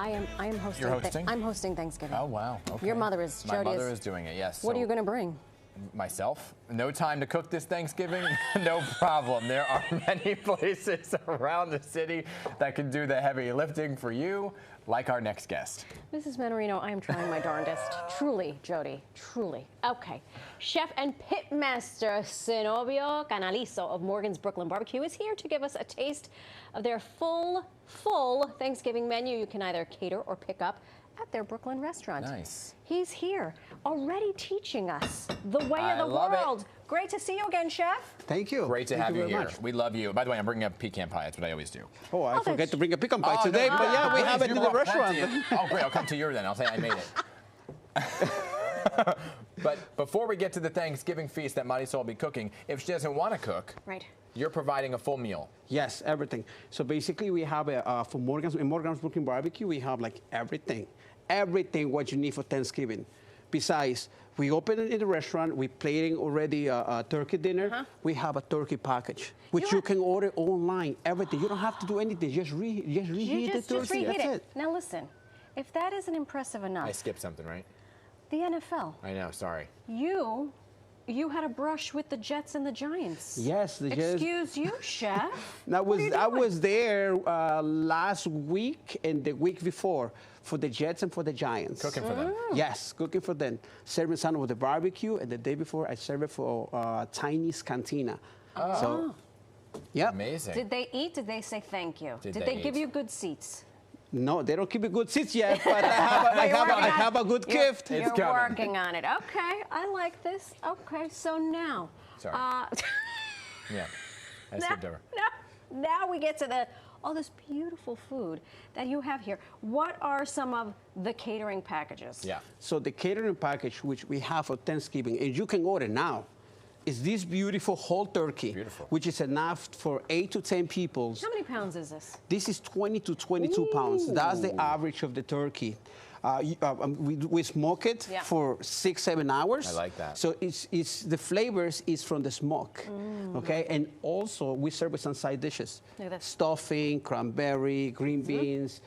I am hosting. You're hosting? I'm hosting Thanksgiving. Oh, wow. Okay. Your mother is. My Jody mother is doing it, yes. What are you going to bring? Myself. No time to cook this Thanksgiving? No problem. There are many places around the city that can do the heavy lifting for you, like our next guest. Mrs. Menorino, I am trying my darndest. Truly, Jody, truly. Okay. Chef and pitmaster Cenobio Canalizo of Morgan's Brooklyn Barbecue is here to give us a taste of their full Thanksgiving menu. You can either cater or pick up at their Brooklyn restaurant. Nice. He's here already teaching us the way of the world. Great to see you again, Chef. Thank you. Great to have you here. Much. We love you. By the way, I'm bringing a pecan pie. That's what I always do. Oh, I forget to bring a pecan pie today, but yeah, we have it in the restaurant. Oh, great. I'll come to yours then. I'll say I made it. But before we get to the Thanksgiving feast that Marisol will be cooking, if she doesn't want to cook, right, you're providing a full meal. Yes, everything. So basically, we have for Morgan's Brooklyn Barbecue, we have like everything what you need for Thanksgiving. Besides, we open it in the restaurant. We plating already a turkey dinner. We have a turkey package, which you can order online. Everything. You don't have to do anything. Just reheat the turkey. Just reheat That's it. Now listen, if that isn't impressive enough. I skipped something, right? The NFL. I know. Sorry. You had a brush with the Jets and the Giants. Yes, the Jets. Excuse you, Chef. I was there last week and the week before for the Jets and for the Giants. Cooking for them. Yes, cooking for them. Serving some of the barbecue, and the day before I served it for Tiny's Cantina. Oh. So, yeah. Amazing. Did they eat? Did they say thank you? Did they give you good seats? No, they don't keep me good seats yet, but I have a good gift. You're working on it. Okay, I like this. Okay, so now. Sorry. Yeah, I skipped over. Now we get to all this beautiful food that you have here. What are some of the catering packages? Yeah. So the catering package, which we have for Thanksgiving, and you can order now, is this beautiful whole turkey, which is enough for 8 to 10 people. How many pounds is this? This is 20 to 22 pounds. That's the average of the turkey. We smoke it for 6-7 hours. I like that. So it's the flavors is from the smoke, okay? And also we serve with some side dishes. Stuffing, cranberry, green beans,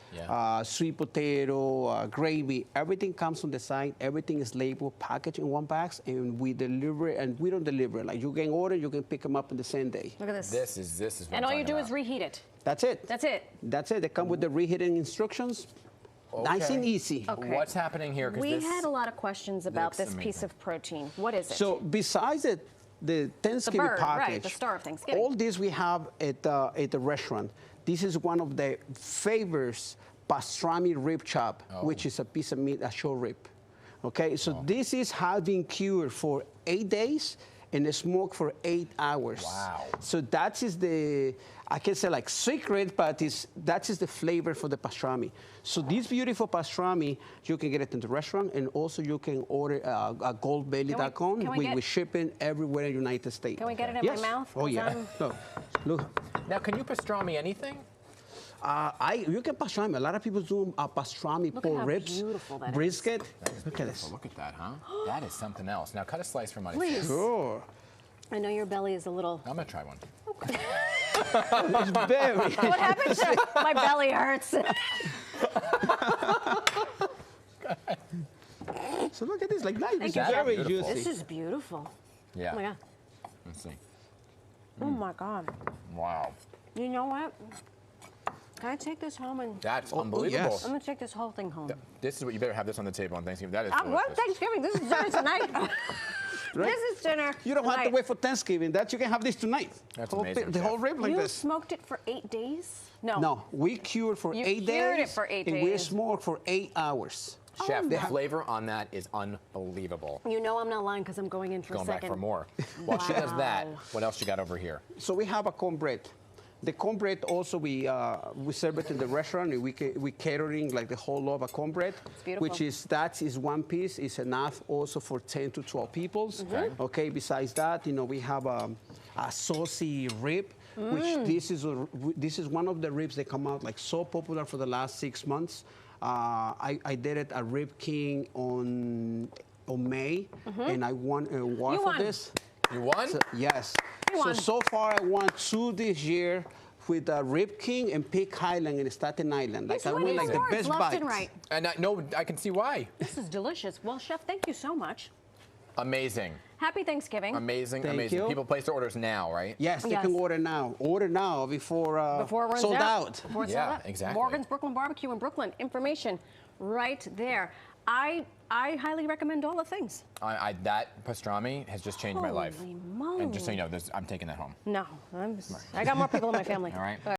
sweet potato, gravy. Everything comes from the side. Everything is labeled, packaged in one box, and we deliver it. And we don't deliver it. Like you can order, you can pick them up in the same day. Look at this. This is what and I'm all you do about. is reheat it. That's it. That's it. That's it. They come with the reheating instructions. Okay. Nice and easy. Okay. What's happening here? We had a lot of questions about this piece of protein. What is it? So besides the Thanksgiving package, right, the star of Thanksgiving. All this we have at the restaurant. This is one of the favorites, pastrami rib chop, which is a piece of meat, a short rib. Okay, so this has been cured for 8 days and smoked for 8 hours. Wow. So that is the, I can say like secret, but that is the flavor for the pastrami. So this beautiful pastrami, you can get it in the restaurant, and also you can order at goldbelly.com. We ship it everywhere in the United States. Can we get it in my mouth? Oh yeah. Look. Now, can you pastrami anything? You can pastrami. A lot of people do pastrami pork ribs, brisket. Look at this. Look at that, huh? That is something else. Now, cut a slice for my Please. Sure. I know your belly is a little. I'm gonna try one. Okay. It's very. What happened to my belly hurts? So look at this, like nice. It's very juicy. This is beautiful. Yeah. Oh my God. Let's see. Oh my God. Wow. You know what? Can I take this home and? That's unbelievable. Yes. I'm gonna take this whole thing home. This is what you better have this on the table on Thanksgiving. That is What delicious. Thanksgiving? This is dinner tonight. Right? This is dinner. You don't have to wait for Thanksgiving. That you can have this tonight. That's amazing. The whole rib like you this. smoked it for 8 days? No. No, we cured for 8 days. You cured it for 8 days. And we smoked for 8 hours. Chef, the flavor on that is unbelievable. You know I'm not lying because I'm going in for a second. Going back for more. While she does that, what else you got over here? So we have a cornbread. The cornbread also we serve it in the restaurant. And we catering like the whole loaf of cornbread, which is one piece is enough also for 10 to 12 people. Okay. Besides that, we have a saucy rib, which this is one of the ribs that come out like so popular for the last 6 months. I did it at Rib King on May, and I won an award for this. You won? So, yes. So far I won 2 this year with Rib King and Pig Highland in Staten Island. Like He's I went like the winning best awards left and bites. right. And I can see why. This is delicious. Well, Chef, thank you so much. Amazing. Happy Thanksgiving. Amazing, Thank amazing. you. People place their orders now, right? Yes, they Yes. can order now. Order now before, Before it runs sold out. Before it's Yeah, sold out. exactly. Morgan's Brooklyn Barbecue in Brooklyn. Information right there. I highly recommend all the things. That pastrami has just changed my life. Holy moly. And just so you know, I'm taking that home. No, I got more people in my family. All right.